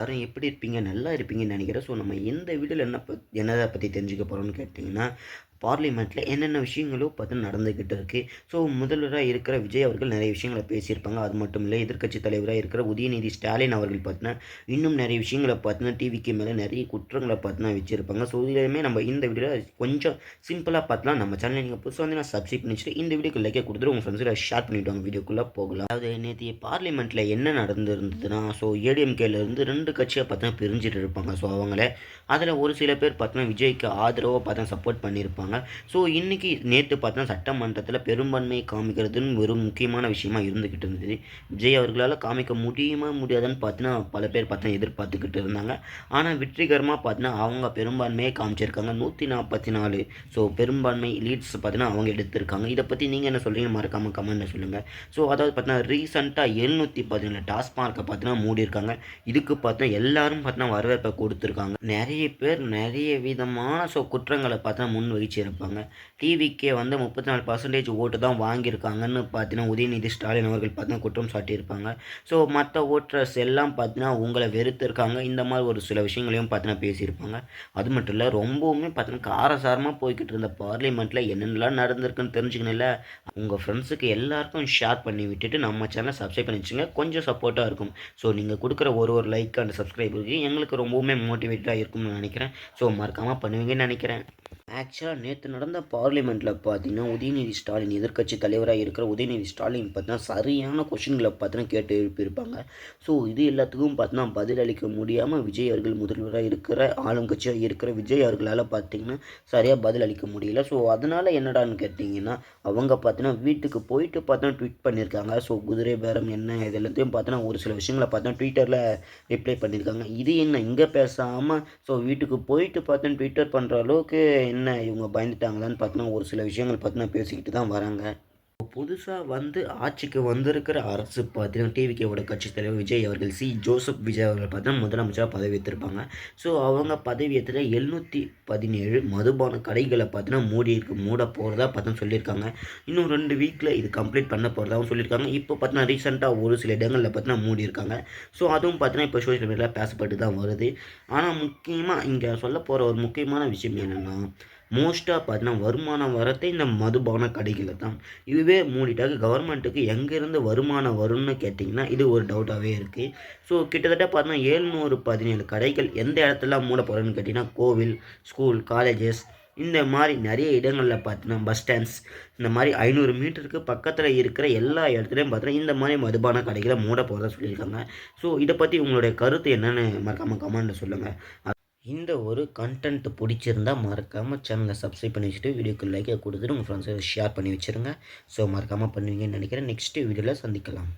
எல்லாரும் எப்படி இருப்பீங்க? நல்லா இருப்பீங்கன்னு நெனைக்கிறேன். ஸோ நம்ம இந்த வீடியோல என்னத பத்தி தெரிஞ்சுக்க போறோம்னு கேட்டீங்கன்னா, பார்லிமெண்ட்ல என்னென்ன விஷயங்களோ நடந்துகிட்டு இருக்கு. ஸோ முதல்வரா இருக்கிற விஜய் அவர்கள் நெறைய விஷயங்கள பேசியிருப்பாங்க. அது மட்டும் இல்ல, எதிர்க்கட்சி தலைவரா இருக்கிற உதயநிதி ஸ்டாலின் அவர்கள் இன்னும் நெறைய விஷயங்கள டிவிக்கு மேல நெறைய குற்றங்கள வச்சிருப்பாங்க. ஸோ இதுலயுமே நம்ம இந்த வீடியோல கொஞ்சம் சிம்பிளா பார்த்தலாம். நம்ம சேனல நீங்க புதுசா வந்தீங்கன்னா சப்ஸ்கிரைப் பண்ணி வச்சுட்டு இந்த வீடியோக்கு லைக்க குடுத்துட்டு உங்க ஃப்ரெண்ட்ஸ்ல ஷேர் பண்ணிட்டு வாங்க. வீடியோக்குள்ள போகலாம். அதாவது நேத்திய பார்லிமெண்ட்ல என்ன நடந்திருந்ததுன்னா, ஸோ ஏடிஎம்கேல இருந்து 2 கட்சியா பிரிஞ்சுட்டு இருப்பாங்க. ஸோ அவங்கள அதில ஒரு சில பேர் விஜய்க்கு ஆதரவா சப்போர்ட் பண்ணியிருப்பாங்க. ஸோ இன்னைக்கு நேத்து சட்டமன்றத்தில பெரும்பான்மையை காமிக்கிறதுன்னு ஒரு முக்கியமான விஷயமா இருந்துகிட்டு இருந்தது. விஜய் அவர்களால காமிக்க முடியுமா? முடியாதான்னு பல பேர் எதிர்பார்த்துக்கிட்டு இருந்தாங்க. ஆனா வெற்றிகரமா அவங்க பெரும்பான்மையை காமிச்சிருக்காங்க. 144 ஸோ பெரும்பான்மை லீட்ஸ் அவங்க எடுத்திருக்காங்க. இத பத்தி நீங்க என்ன சொல்றீங்க? மறக்காம கமெண்ட்ல சொல்லுங்க. ஸோ அதாவது ரீசென்ட்டா 717 டாஸ்மார்க்க மூடியிருக்காங்க. இதுக்கு எல்லாரும் வரவேற்பை கொடுத்திருக்காங்க. நெறைய பேர் நெறைய விதமான குற்றங்கள முன் வகிச்சிருப்பாங்க. டிவிக்கே 34% ஓட்டு தான் வாங்கியிருக்காங்கன்னு உதயநிதி ஸ்டாலின் அவர்கள் குற்றம் சாட்டியிருப்பாங்க. ஸோ மத்த ஓட்டர்ஸ் எல்லாம் உங்கள வெறுத்திருக்காங்க. இந்த மாரி ஒரு சில விஷயங்களையும் பேசியிருப்பாங்க. அது மட்டும் இல்ல, ரொம்பவுமே காரசாரமா போய்க்கிட்டு இருந்த பார்லிமெண்ட்ல என்னென்னலாம் நடந்திருக்குன்னு தெரிஞ்சுக்கணும்ல. உங்க ஃப்ரெண்ட்ஸுக்கு எல்லாருக்கும் ஷேர் பண்ணி விட்டுட்டு நம்ம சேனல சப்ஸ்கிரைப் பண்ணி வச்சுங்க. கொஞ்சம் சப்போர்ட்டா இருக்கும். ஸோ நீங்க குடுக்குற ஒரு லைக் அண்ட் சப்ஸ்கிரைபருக்கு எங்களுக்கு ரொம்பவுமே மோட்டிவேட்டா இருக்கும்னு நெனைக்கிறேன். ஸோ மறக்காம பண்ணுவீங்கன்னு நெனைக்கிறேன். ஆக்சுவலா நேத்து நடந்த பார்லிமெண்ட்ல உதயநிதி ஸ்டாலின் எதிர்க்கட்சி தலைவரா இருக்கிற உதயநிதி ஸ்டாலின் சரியான கொஸ்டின்கள கேட்டு எழுப்பியிருப்பாங்க. ஸோ இது எல்லாத்துக்கும் பதில் அளிக்க முடியாம விஜய் அவர்கள் முதல்வரா இருக்கிற ஆளும் கட்சியா இருக்கிற விஜய் அவர்களால சரியா பதில் அளிக்க முடியல. ஸோ அதனால என்னடான்னு கேட்டீங்கன்னா, அவங்க வீட்டுக்கு போயிட்டு ட்வீட் பண்ணியிருக்காங்க. ஸோ குதிரை பேரம் என்ன இது எல்லாத்தையும் ஒரு சில விஷயங்கள ட்விட்டர்ல ரிப்ளை பண்ணியிருக்காங்க. இது என்ன இங்க பேசாம வீட்டுக்கு போயிட்டு ட்விட்டர் பண்ற அளவுக்கு என்ன இவங்க பயந்துட்டாங்களான்னு ஒரு சில விஷயங்கள் பேசிக்கிட்டு தான் வராங்க. புதுசா ஆட்சிக்கு வந்திருக்கிற அரசு டிவிகேவோட கட்சித் தலைவர் விஜய் அவர்கள் ஜோசப் விஜய் அவர்கள் முதலமைச்சரா பதவியேற்றிருப்பாங்க. ஸோ அவங்க பதவியேற்றதுல 717 மதுபான கடைகள மூட போறதா சொல்லியிருக்காங்க. இன்னும் 2 வீக்ல இது கம்ப்ளீட் பண்ண போறதாவும் சொல்லியிருக்காங்க. இப்போ ரீசென்ட்டா ஒரு சில இடங்கள்ல மூடியிருக்காங்க. ஸோ அதுவும் இப்போ சோசியல் மீடியால பேசப்பட்டு தான் வருது. ஆனா முக்கியமா இங்க சொல்லப் போற ஒரு முக்கியமான விஷயம் என்னன்னா, மோஸ்ட்டா வருமானம் வரதே இந்த மதுபான கடைகள்ல தான். இதுவே மூடிட்டாக்க கவர்மெண்ட்டுக்கு எங்கேருந்து வருமானம் வரும்னு கேட்டிங்கன்னா, இது ஒரு டவுட்டாவே இருக்கு. ஸோ கிட்டத்தட்ட 717 கடைகள் எந்த இடத்துலலாம் மூட போறாங்கன்னு கேட்டிங்கன்னா, கோவில், ஸ்கூல், காலேஜஸ் இந்த மாரி நெறைய இடங்கள்ல பஸ் ஸ்டாண்ட்ஸ் இந்த மாரி 500 மீட்டருக்கு பக்கத்துல இருக்கிற எல்லா இடத்துலயும் இந்த மாரி மதுபான கடைகள மூட போறதா சொல்லியிருக்காங்க. ஸோ இத பத்தி உங்களுடைய கருத்து என்னன்னு மறக்காம கமெண்ட்ல சொல்லுங்க. இந்த ஒரு கன்டென்ட் பிடிச்சிருந்தா மறக்காம சேனலை சப்ஸ்கிரைப் பண்ணி வச்சுட்டு வீடியோக்கு லைக்கை கொடுத்துட்டு உங்கள் ஃப்ரெண்ட்ஸை ஷேர் பண்ணி வச்சுருங்க. ஸோ மறக்காமல் பண்ணுவீங்கன்னு நினைக்கிறேன். நெக்ஸ்ட் வீடியோவில் சந்திக்கலாம்.